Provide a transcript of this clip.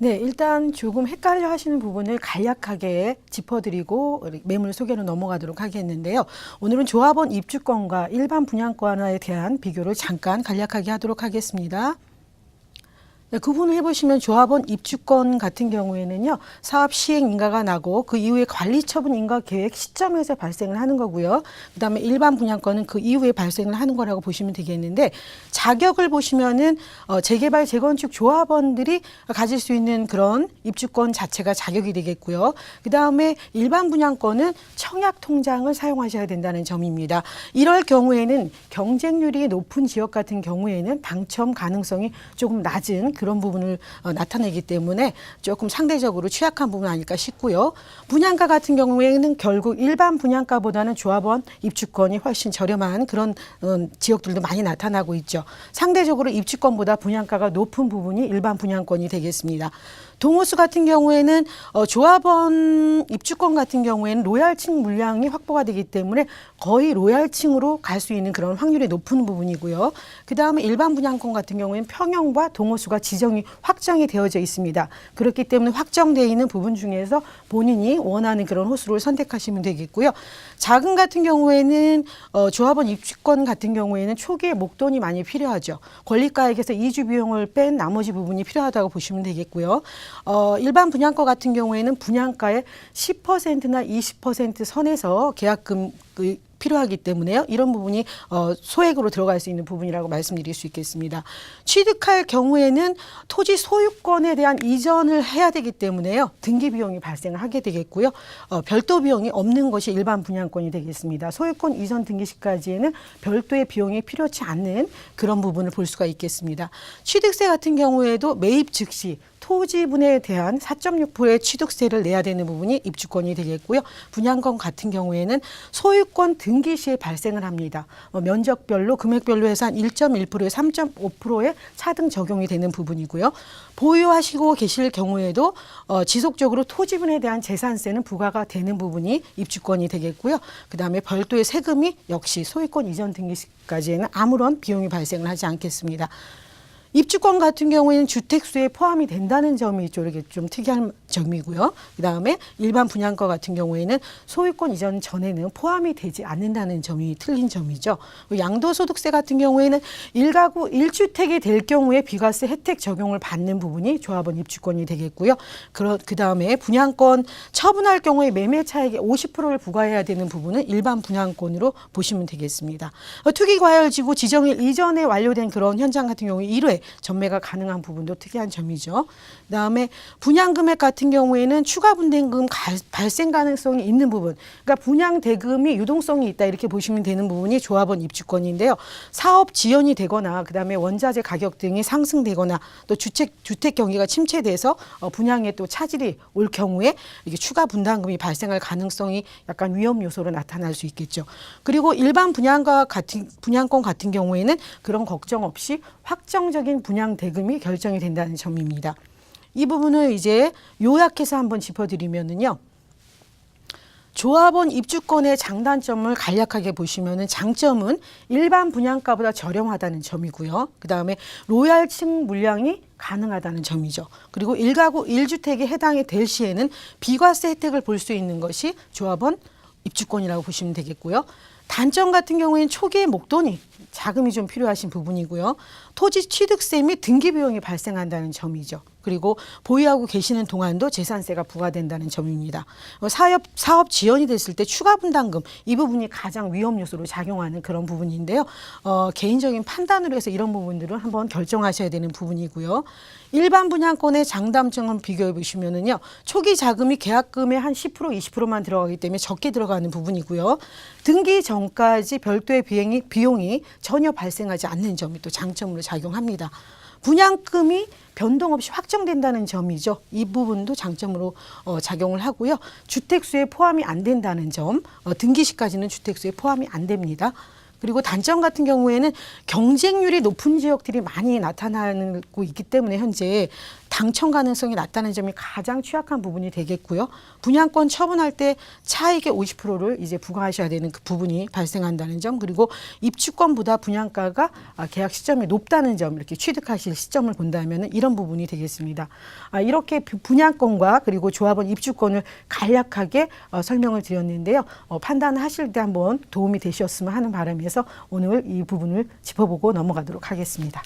네, 일단 조금 헷갈려 하시는 부분을 간략하게 짚어드리고 매물 소개로 넘어가도록 하겠는데요. 오늘은 조합원 입주권과 일반 분양권에 대한 비교를 잠깐 간략하게 하도록 하겠습니다. 네, 구분을 해보시면 조합원 입주권 같은 경우에는요, 사업 시행 인가가 나고 그 이후에 관리 처분 인가 계획 시점에서 발생을 하는 거고요. 그 다음에 일반 분양권은 그 이후에 발생을 하는 거라고 보시면 되겠는데, 자격을 보시면은 재개발 재건축 조합원들이 가질 수 있는 그런 입주권 자체가 자격이 되겠고요. 그 다음에 일반 분양권은 청약 통장을 사용하셔야 된다는 점입니다. 이럴 경우에는 경쟁률이 높은 지역 같은 경우에는 당첨 가능성이 조금 낮은 그런 부분을 나타내기 때문에 조금 상대적으로 취약한 부분 아닐까 싶고요. 분양가 같은 경우에는 결국 일반 분양가보다는 조합원 입주권이 훨씬 저렴한 그런 지역들도 많이 나타나고 있죠. 상대적으로 입주권보다 분양가가 높은 부분이 일반 분양권이 되겠습니다. 동호수 같은 경우에는 조합원 입주권 같은 경우에는 로얄층 물량이 확보가 되기 때문에 거의 로얄층으로 갈 수 있는 그런 확률이 높은 부분이고요. 그 다음에 일반 분양권 같은 경우에는 평형과 동호수가 지정이 확정이 되어져 있습니다. 그렇기 때문에 확정되어 있는 부분 중에서 본인이 원하는 그런 호수를 선택하시면 되겠고요. 자금 같은 경우에는 조합원 입주권 같은 경우에는 초기에 목돈이 많이 필요하죠. 권리가액에서 이주 비용을 뺀 나머지 부분이 필요하다고 보시면 되겠고요. 일반 분양권 같은 경우에는 분양가의 10%나 20% 선에서 계약금 필요하기 때문에요. 이런 부분이 소액으로 들어갈 수 있는 부분이라고 말씀드릴 수 있겠습니다. 취득할 경우에는 토지 소유권에 대한 이전을 해야 되기 때문에요. 등기 비용이 발생을 하게 되겠고요. 별도 비용이 없는 것이 일반 분양권이 되겠습니다. 소유권 이전 등기 시까지에는 별도의 비용이 필요치 않는 그런 부분을 볼 수가 있겠습니다. 취득세 같은 경우에도 매입 즉시 토지분에 대한 4.6%의 취득세를 내야 되는 부분이 입주권이 되겠고요. 분양권 같은 경우에는 소유권 등기 시에 발생을 합니다. 면적별로 금액별로 해서 한 1.1%에 3.5%의 차등 적용이 되는 부분이고요. 보유하시고 계실 경우에도 지속적으로 토지분에 대한 재산세는 부과가 되는 부분이 입주권이 되겠고요. 그다음에 별도의 세금이 역시 소유권 이전 등기 시까지에는 아무런 비용이 발생을 하지 않겠습니다. 입주권 같은 경우에는 주택수에 포함이 된다는 점이 이렇게 좀 특이한 점이고요. 그다음에 일반 분양권 같은 경우에는 소유권 이전 전에는 포함이 되지 않는다는 점이 틀린 점이죠. 양도소득세 같은 경우에는 1가구 1주택이 될 경우에 비과세 혜택 적용을 받는 부분이 조합원 입주권이 되겠고요. 그다음에 분양권 처분할 경우에 매매 차익의 50%를 부과해야 되는 부분은 일반 분양권으로 보시면 되겠습니다. 투기과열지구 지정일 이전에 완료된 그런 현장 같은 경우에 1회 전매가 가능한 부분도 특이한 점이죠. 그다음에 분양금액 같은 경우에는 추가 분담금 발생 가능성이 있는 부분, 그러니까 분양 대금이 유동성이 있다 이렇게 보시면 되는 부분이 조합원 입주권인데요. 사업 지연이 되거나 그다음에 원자재 가격 등이 상승되거나 또 주택 경기가 침체돼서 분양에 또 차질이 올 경우에 이게 추가 분담금이 발생할 가능성이 약간 위험 요소로 나타날 수 있겠죠. 그리고 일반 분양권 같은 경우에는 그런 걱정 없이 확정적인 분양 대금이 결정이 된다는 점입니다. 이 부분을 이제 요약해서 한번 짚어드리면은요. 조합원 입주권의 장단점을 간략하게 보시면은 장점은 일반 분양가보다 저렴하다는 점이고요. 그다음에 로얄층 물량이 가능하다는 점이죠. 그리고 1가구 1주택에 해당이 될 시에는 비과세 혜택을 볼 수 있는 것이 조합원 입주권이라고 보시면 되겠고요. 단점 같은 경우에는 초기에 목돈이 자금이 좀 필요하신 부분이고요. 토지 취득세 및 등기 비용이 발생한다는 점이죠. 그리고 보유하고 계시는 동안도 재산세가 부과된다는 점입니다. 사업 지연이 됐을 때 추가 분담금 이 부분이 가장 위험 요소로 작용하는 그런 부분인데요. 개인적인 판단으로 해서 이런 부분들은 한번 결정하셔야 되는 부분이고요. 일반 분양권의 장단점을 비교해 보시면은요. 초기 자금이 계약금의 한 10% 20%만 들어가기 때문에 적게 들어가는 부분이고요. 등기 전까지 별도의 비용이 전혀 발생하지 않는 점이 또 장점으로 작용합니다. 분양금이 변동 없이 확정된다는 점이죠. 이 부분도 장점으로 작용을 하고요. 주택수에 포함이 안 된다는 점, 등기 시까지는 주택수에 포함이 안 됩니다. 그리고 단점 같은 경우에는 경쟁률이 높은 지역들이 많이 나타나고 있기 때문에 현재 당첨 가능성이 낮다는 점이 가장 취약한 부분이 되겠고요. 분양권 처분할 때 차익의 50%를 이제 부과하셔야 되는 그 부분이 발생한다는 점, 그리고 입주권보다 분양가가 계약 시점이 높다는 점, 이렇게 취득하실 시점을 본다면 이런 부분이 되겠습니다. 이렇게 분양권과 그리고 조합원 입주권을 간략하게 설명을 드렸는데요. 판단하실 때 한번 도움이 되셨으면 하는 바람에서 오늘 이 부분을 짚어보고 넘어가도록 하겠습니다.